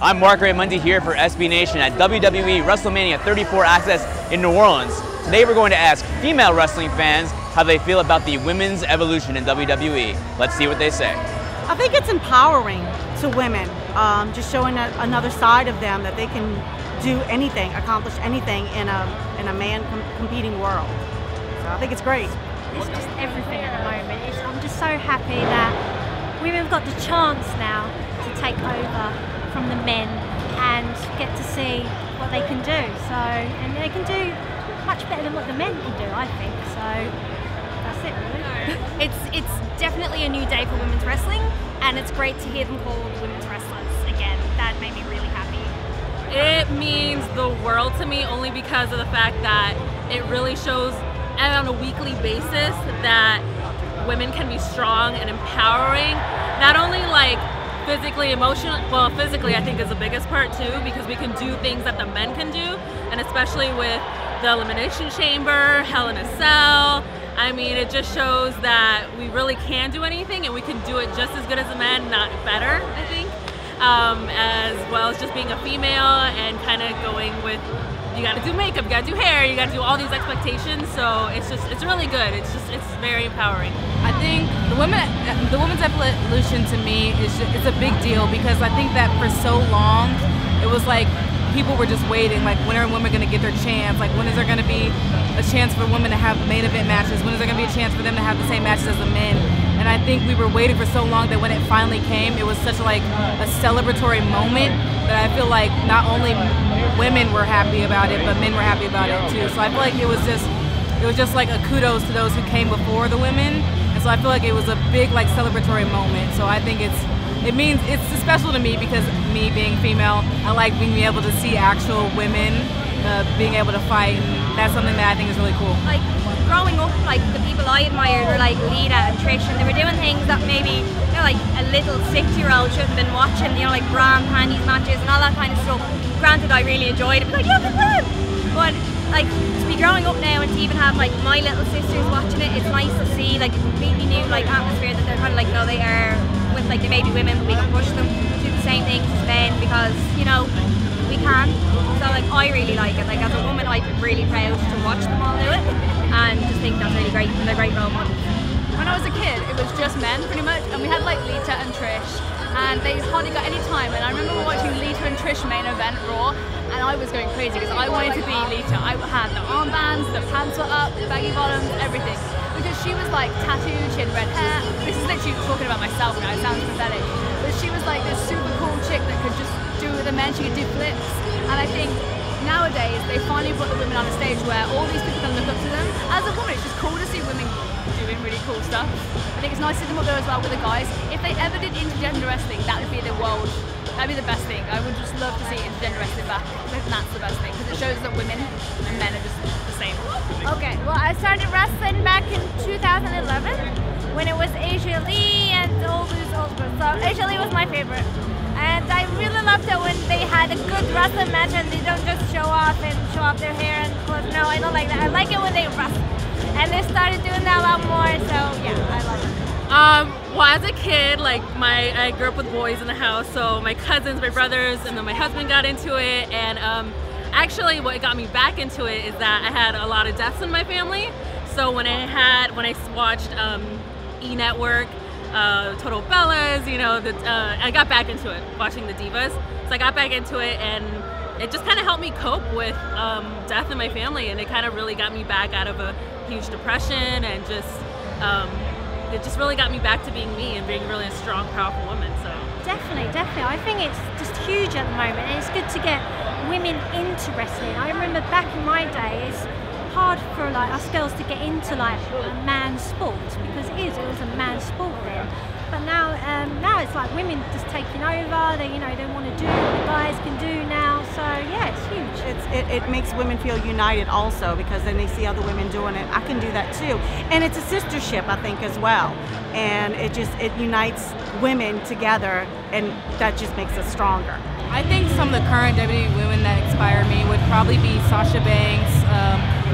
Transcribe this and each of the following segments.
I'm Mark Raimondi here for SB Nation at WWE WrestleMania 34 Axxess in New Orleans. Today we're going to ask female wrestling fans how they feel about the women's evolution in WWE. Let's see what they say. I think it's empowering to women, just showing another side of them that they can do anything, accomplish anything in a man competing world. So I think it's great. It's just everything at the moment. I'm just so happy that women have got the chance now to take over from the men and get to see what they can do. So, and they can do much better than what the men can do, I think. So that's it, really. It's definitely a new day for women's wrestling, and it's great to hear them called women's wrestlers again. That made me really happy. It means the world to me only because of the fact that it really shows on a weekly basis that women can be strong and empowering, not only like physically, emotionally, well, physically I think is the biggest part too, because we can do things that the men can do, and especially with the Elimination Chamber, Hell in a Cell. I mean, it just shows that we really can do anything, and we can do it just as good as the men, not better, I think. As well as just being a female and kind of going with, you gotta do makeup, you gotta do hair, you gotta do all these expectations, so it's really good. It's very empowering. I think the women's evolution to me it's a big deal, because I think that for so long it was like people were just waiting, like when are women gonna get their chance? Like when is there gonna be a chance for women to have main event matches? When is there gonna be a chance for them to have the same matches as the men? And I think we were waiting for so long that when it finally came, it was such like a celebratory moment that I feel like not only women were happy about it, but men were happy about it too. So I feel like it was just like a kudos to those who came before the women. And so I feel like it was a big like celebratory moment. So I think it's special to me, because me being female, I like being able to see actual women being able to fight, and that's something that I think is really cool. Like growing up, like the people I admired were like Lita and Trish, and they were doing things that maybe, you know, like a little 6-year-old shouldn't have been watching, you know, like bra and panties matches and all that kind of stuff. Granted, I really enjoyed it, but like, yeah, but like to be growing up now and to even have like my little sisters watching it, it's nice to see like a completely new like atmosphere that they're kind of like, no, they are with, like, they may be women, but we can push them to do the same things as men, because, you know, we can. So like I really like it. Like as a woman, I'd be really proud to watch them all do it, and just think that's really great, and they're great role models. When I was a kid, it was just men pretty much, and we had like Lita and Trish, and they hardly got any time. And I remember watching Lita and Trish main event Raw, and I was going crazy because I wanted to be Lita. I had the armbands, the pants were up, the baggy bottoms, everything. Because she was like tattooed, she had red hair. This is literally talking about myself now, it sounds pathetic. But she was like this super cool chick that could just do with the men, she could do flips. And I think nowadays they finally put the women on a stage where all these people can look up to them. As a woman, it's just cool to see women doing really cool stuff. I think it's nice to see them up there as well with the guys. If they ever did intergender wrestling, that would be the world. That'd be the best thing. I would just love to see intergender wrestling back. I think that's the best thing, because it shows that women and men are just the same. Okay, well, I started wrestling back in 2011 when it was Asia Lee and all these old girls. So Asia Lee was my favorite. And I really loved it when they had a good wrestling match and they don't just show off their hair and clothes. No, I don't like that. I like it when they wrestle. And they started doing that a lot more, so yeah, I love it. Well, as a kid, like I grew up with boys in the house, so my cousins, my brothers, and then my husband got into it, and actually what got me back into it is that I had a lot of deaths in my family. So when I watched E! Network, Total Bellas, you know, I got back into it, watching the Divas. So I got back into it, and it just kind of helped me cope with death in my family, and it kind of really got me back out of a huge depression, and it just really got me back to being me and being really a strong, powerful woman. So Definitely. I think it's just huge at the moment, and it's good to get women into wrestling. I remember back in my day, it's hard for like us girls to get into like a man's sport, because it was a man's sport then. But now it's like women just taking over. They want to do what the guys can do now. So yeah, it's huge. It makes women feel united also, because then they see other women doing it. I can do that too, and it's a sistership, I think, as well. And it unites women together, and that just makes us stronger. I think some of the current WWE women that inspire me would probably be Sasha Banks,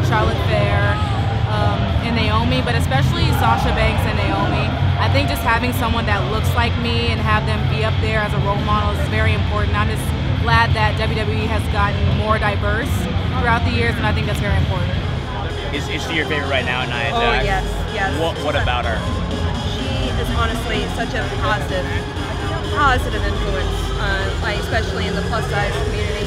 Charlotte Flair, and Naomi, but especially Sasha Banks and Naomi. I think just having someone that looks like me and have them be up there as a role model is very important. glad that WWE has gotten more diverse throughout the years, and I think that's very important. Is she your favorite right now, Nia Oh Jax? yes, yes. What about her? She is honestly such a positive influence, like especially in the plus size community.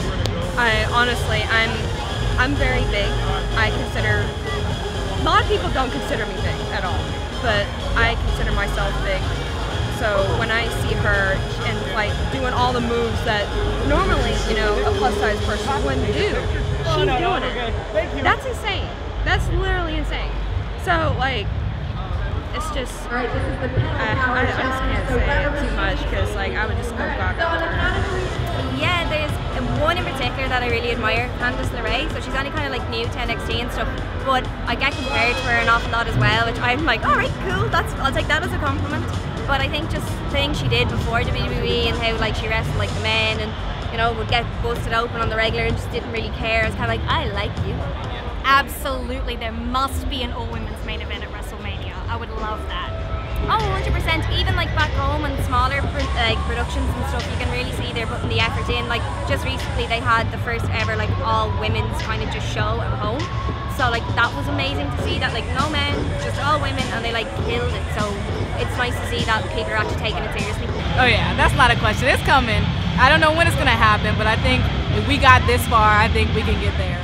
I'm very big. I consider, a lot of people don't consider me big at all, but I consider myself big. So when I see her and like doing all the moves that normally, you know, a plus size person wouldn't do, she's doing it. That's insane. That's literally insane. So like, it's just, I just can't say it too much because like I would just go gaga. Yeah, there's one in particular that I really admire, Candice LeRae. So she's only kind of like new to NXT and stuff, but I get compared to her an awful lot as well, which I'm like, all right, cool. I'll take that as a compliment. But I think just things she did before WWE and how like she wrestled like the men and you know would get busted open on the regular and just didn't really care. It's kind of like, I like you. Absolutely, there must be an all-women's main event at WrestleMania. I would love that. Oh, 100%. Even like back home and smaller productions and stuff, you can really see they're putting the effort in. Like just recently they had the first ever like all women's kind of just show at home. So like that was amazing to see that, like no men, just all women, and they like killed it. So it's nice to see that people are actually taking it seriously. Oh yeah, that's not a question. It's coming. I don't know when it's gonna happen, but I think if we got this far, I think we can get there.